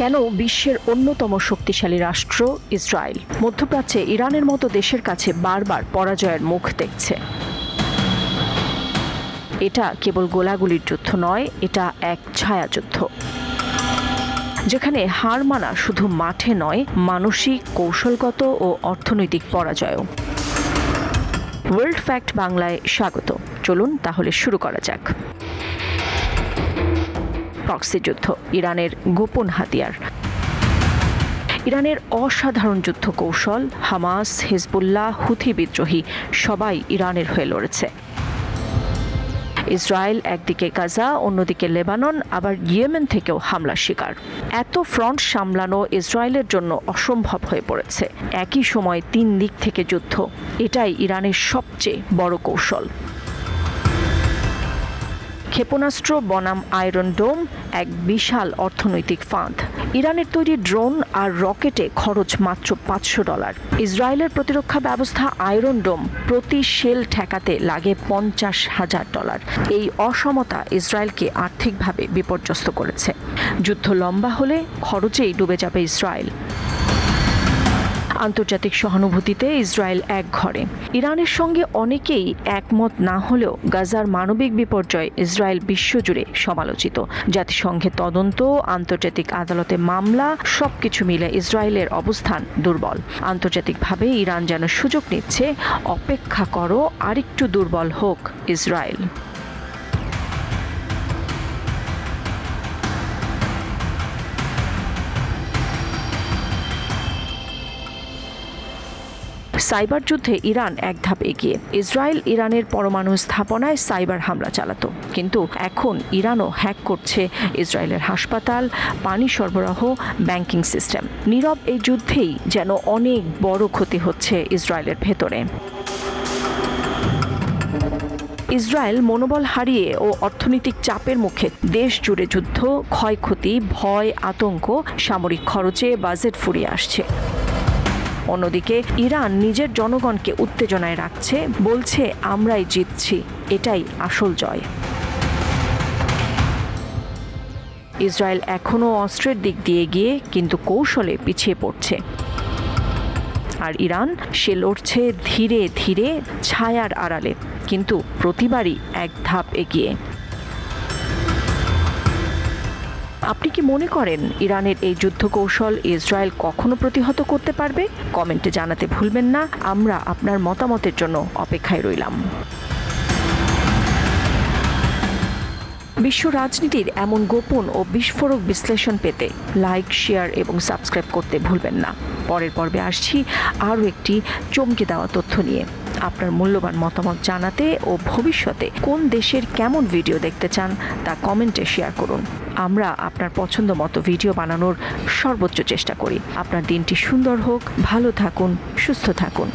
কেন বিশ্বের অন্যতম শক্তিশালী রাষ্ট্র ইসরায়েল মধ্যপ্রাচ্যে ইরানের মতো দেশের কাছে বারবার পরাজয়ের মুখ দেখছে? এটা কেবল গোলাগুলির যুদ্ধ নয়, এটা এক ছায়াযুদ্ধ, যেখানে হার মানা শুধু মাঠে নয়, মানসিক, কৌশলগত ও অর্থনৈতিক পরাজয়ও। ওয়ার্ল্ড ফ্যাক্ট বাংলায় স্বাগত। চলুন তাহলে শুরু করা যাক। প্রক্সি যুদ্ধ, ইরানের গোপন হাতিয়ার। ইরানের অসাধারণ যুদ্ধ কৌশল, হামাস, হিজবুল্লাহ, হুথি বিদ্রোহী সবাই ইরানের হয়ে লড়েছে। ইসরায়েল একদিকে গাজা, অন্যদিকে লেবানন, আবার ইয়েমেন থেকেও হামলার শিকার। এত ফ্রন্ট সামলানো ইসরায়েলের জন্য অসম্ভব হয়ে পড়েছে। একই সময় 3 দিক থেকে যুদ্ধ, এটাই ইরানের সবচেয়ে বড় কৌশল। ক্ষেপণাস্ত্র বনাম আয়রন ডোম এক বিশাল অর্থনৈতিক ফাঁদ। ইরানের তৈরি ড্রোন আর রকেটে খরচ মাত্র $500। ইসরায়েলের প্রতিরক্ষা ব্যবস্থা আয়রন ডোম, প্রতি শেল ঠেকাতে লাগে $50,000। এই অসমতা ইসরায়েলকে আর্থিকভাবে বিপর্যস্ত করেছে। যুদ্ধ লম্বা হলে খরচেই ডুবে যাবে ইসরায়েল। আন্তর্জাতিক সহানুভূতিতে ইসরায়েল একঘরে। ইরানের সঙ্গে অনেকেই একমত না হলেও গাজার মানবিক বিপর্যয় ইসরায়েল বিশ্বজুড়ে সমালোচিত। জাতিসংঘের তদন্ত, আন্তর্জাতিক আদালতে মামলা, সবকিছু মিলে ইসরায়েলের অবস্থান দুর্বল। আন্তর্জাতিকভাবে ইরান যেন সুযোগ নিচ্ছে, অপেক্ষা করো, আরেকটু দুর্বল হোক ইসরায়েল। সাইবার যুদ্ধে ইরান এক ধাপ এগিয়ে। ইসরায়েল ইরানের পরমাণু স্থাপনায় সাইবার হামলা চালাতো, কিন্তু এখন ইরানও হ্যাক করছে ইসরায়েলের হাসপাতাল, পানি সরবরাহ, ব্যাংকিং সিস্টেম। নীরব এই যুদ্ধেই যেন অনেক বড় ক্ষতি হচ্ছে ইসরায়েলের ভেতরে। ইসরায়েল মনোবল হারিয়ে ও অর্থনৈতিক চাপের মুখে দেশ জুড়ে যুদ্ধ, ক্ষয়ক্ষতি, ভয়, আতঙ্ক, সামরিক খরচে বাজেট ফুরিয়ে আসছে। অন্যদিকে ইরান নিজের জনগণকে উত্তেজনায় রাখছে, বলছে আমরাই জিতছি, এটাই আসল জয়। ইসরায়েল এখনও অস্ত্রের দিক দিয়ে গিয়ে কিন্তু কৌশলে পিছিয়ে পড়ছে। আর ইরান, সে লড়ছে ধীরে ধীরে, ছায়ার আড়ালে, কিন্তু প্রতিবারই এক ধাপ এগিয়ে। আপনি কি মনে করেন ইরানের এই যুদ্ধ কৌশল ইসরায়েল কখনো প্রতিহত করতে পারবে? কমেন্টে জানাতে ভুলবেন না। আমরা আপনার মতামতের জন্য অপেক্ষায় রইলাম। বিশ্ব রাজনীতির এমন গোপন ও বিস্ফোরক বিশ্লেষণ পেতে লাইক, শেয়ার এবং সাবস্ক্রাইব করতে ভুলবেন না। পরের পর্বে আসছি আরও একটি চমকে দেওয়া তথ্য নিয়ে। আপনার মূল্যবান মতামত জানাতে ও ভবিষ্যতে কোন দেশের কেমন ভিডিও দেখতে চান তা কমেন্টে শেয়ার করুন। আমরা আপনার পছন্দ মতো ভিডিও বানানোর সর্বোচ্চ চেষ্টা করি। আপনার দিনটি সুন্দর হোক, ভালো থাকুন, সুস্থ থাকুন।